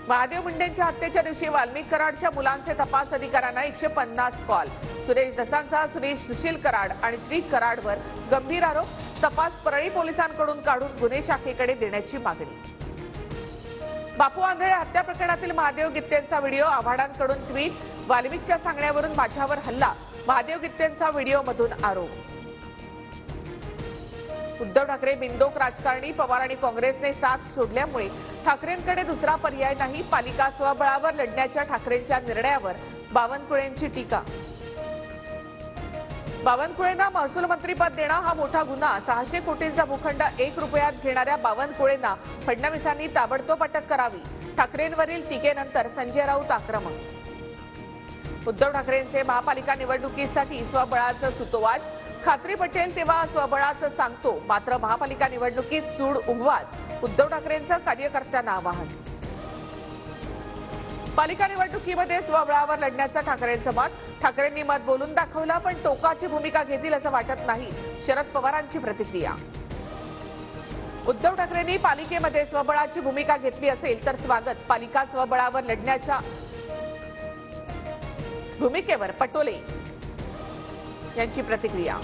महादेव मुंडेंच्या हत्येच्या दिवशी वाल्मिक कराडच्या मुलांचे तपास अधिकाऱ्यांना 150 कॉल। सुरेश दसांचा सुशील कराड आणि श्री कराडवर गंभीर आरोप। तपास परळी पोलिसांकडून काढून गुन्हे शाखेकडे देण्याची मागणी। बापू आंधळे हत्या प्रकरणातील महादेव गित्तेंचा व्हिडिओ आव्हाडांकडून ट्विट। वाल्मिकच्या सांगण्यावरून माझ्यावर हल्ला, महादेव गित्तेंचा व्हिडिओमधून आरोप। उद्धव ठाकरे बिनडोक राजकारणी, पवार आणि काँग्रेसने साथ सोडल्यामुळे ठाकरेंकडे दुसरा पर्याय नाही। पालिका स्वबळावर लढण्याच्या ठाकरेंच्या निर्णयावर बावनकुळेंची टीका। बावनकुळेंना महसूल मंत्रीपद देणं हा मोठा गुन्हा। 600 कोटींचा भूखंड 1 रुपयात घेणाऱ्या बावनकुळेंना फडणवीसांनी ताबडतोब अटक करावी। ठाकरेंवरील टीकेनंतर संजय राऊत आक्रमक। उद्धव ठाकरेंचे महापालिका निवडणुकीसाठी स्वबळाचं सुतोवाच। खात्री पटेल तेव्हा स्वबळाचं सांगतो, मात्र महापालिका निवडणुकीत सूड उगवाच, उद्धव ठाकरेंचं कार्यकर्त्यांना आवाहन। पालिका निवडणुकीमध्ये स्वबळावर लढण्याचं ठाकरेंचं मत। ठाकरेंनी मत बोलून दाखवलं, पण टोकाची भूमिका घेतील असं वाटत नाही, शरद पवारांची प्रतिक्रिया। उद्धव ठाकरेंनी पालिकेमध्ये स्वबळाची भूमिका घेतली असेल तर स्वागत। पालिका स्वबळावर लढण्याच्या भूमिकेवर पटोले यांची प्रतिक्रिया।